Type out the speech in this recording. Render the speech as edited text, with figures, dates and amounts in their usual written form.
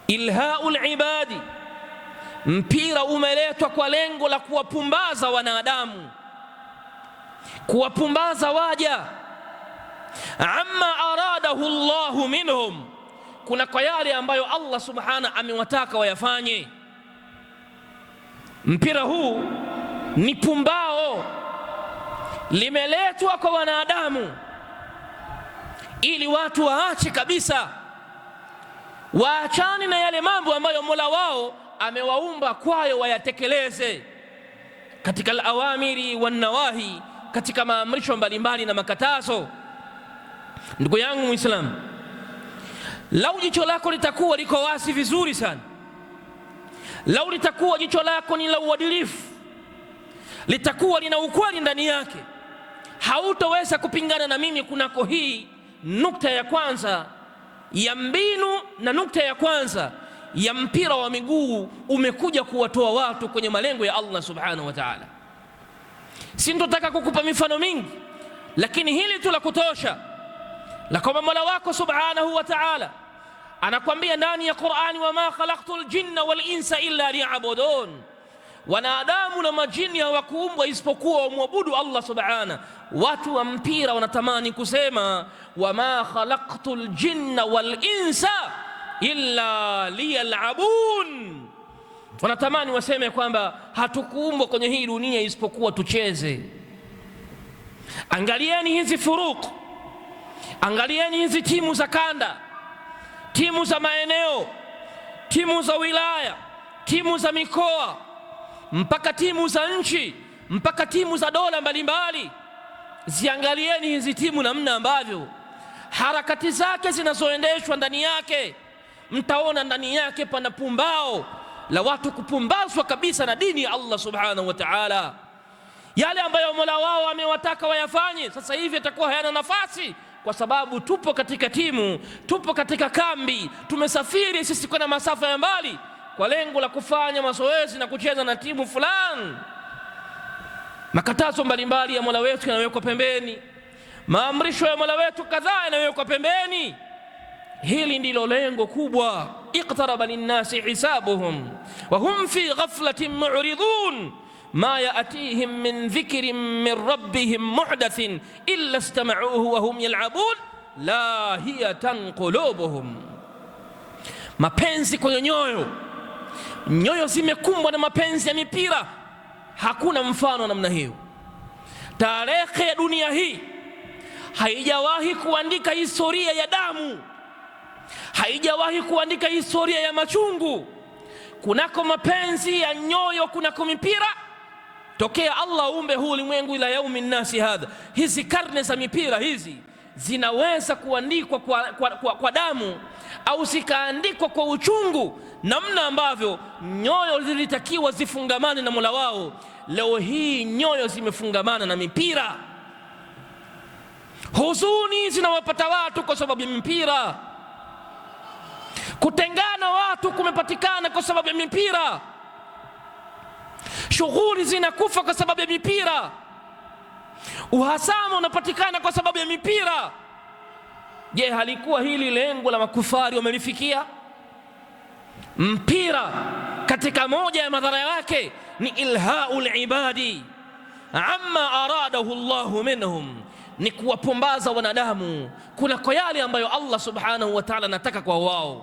ilhaul ibadi, mpira umeletwa kwa lengo la kuwapumbaza wanadamu, kuwapumbaza waja. Amma aradahu Allahu minhum, kuna kwa yale ambayo Allah subhanahu amewataka wayafanye. Mpira huu ni pumbao, limeletwa kwa wanadamu ili watu waache kabisa, waachane na yale mambo ambayo Mola wao amewaumba kwayo wayatekeleze, katika al-awamiri wan-nawahi, katika maamrisho mbalimbali na makatazo. Ndugu yangu Muislamu, lau jicho lako litakuwa liko wazi vizuri sana, lau litakuwa jicho lako ni la uadilifu, litakuwa lina ukweli ndani yake, hautoweza kupingana na mimi kunako hii nukta ya kwanza ya mbinu na nukta ya kwanza ya mpira wa miguu umekuja kuwatoa watu kwenye malengo ya Allah subhanahu wa ta'ala. Sintotaka kukupa mifano mingi, lakini hili tu la kutosha, la kwamba Mola wako subhanahu wa ta'ala anakwambia ndani ya Qur'ani, wama khalaqtul jinna wal insa illa liya'budun, wanadamu na majini hawakuumbwa isipokuwa wamwabudu Allah subhanahu. Watu wa mpira wanatamani kusema wama khalaqtul jinna wal insa illa liyal'abun, wanatamani waseme kwamba hatukuumbwa kwenye hii dunia isipokuwa tucheze. Angalieni hizi furuq, angalieni hizi timu za kanda, timu za maeneo, timu za wilaya, timu za mikoa, mpaka timu za nchi, mpaka timu za dola mbalimbali. Ziangalieni hizi timu namna ambavyo harakati zake zinazoendeshwa ndani yake, mtaona ndani yake pana pumbao la watu kupumbazwa kabisa na dini ya Allah subhanahu wa ta'ala. Yale ambayo Mola wao amewataka wayafanye sasa hivi yatakuwa hayana nafasi, kwa sababu tupo katika timu, tupo katika kambi, tumesafiri sisi kwenda masafa ya mbali kwa lengo la kufanya mazoezi na kucheza na timu fulani. Makatazo mbalimbali ya Mola wetu yanawekwa pembeni, maamrisho ya Mola wetu kadhaa yanawekwa pembeni. Hili ndilo lengo kubwa. Iqtaraba linnasi hisabuhum wa hum fi ghaflatin mu'ridun ma ya'tihim min dhikrin min rabbihim muhdathin illa istama'uhu wa hum yal'abun lahiyatan qulubuhum. Mapenzi kwenye nyoyo, nyoyo zimekumbwa na mapenzi ya mipira. Hakuna mfano namna hiyo. Tarehe ya dunia hii haijawahi kuandika historia ya damu, haijawahi kuandika historia ya machungu kunako mapenzi ya nyoyo, kunako mipira. Tokea Allah umbe huu ulimwengu ila yaumi nasi hadha, hizi karne za mipira hizi zinaweza kuandikwa kwa damu au zikaandikwa kwa uchungu, namna ambavyo nyoyo zilitakiwa zifungamane na Mola wao. Leo hii nyoyo zimefungamana na mipira. Huzuni zinawapata watu kwa sababu ya mipira, kutengana watu kumepatikana kwa sababu ya mipira, shughuli zinakufa kwa sababu ya mipira, uhasama unapatikana kwa sababu ya mipira. Je, halikuwa hili lengo la makufari wamelifikia? Mpira katika moja ya madhara yake ni ilhaul ibadi amma aradahu Allahu minhum, ni kuwapumbaza wanadamu kuna kwa yale ambayo Allah subhanahu wa ta'ala anataka kwa wao.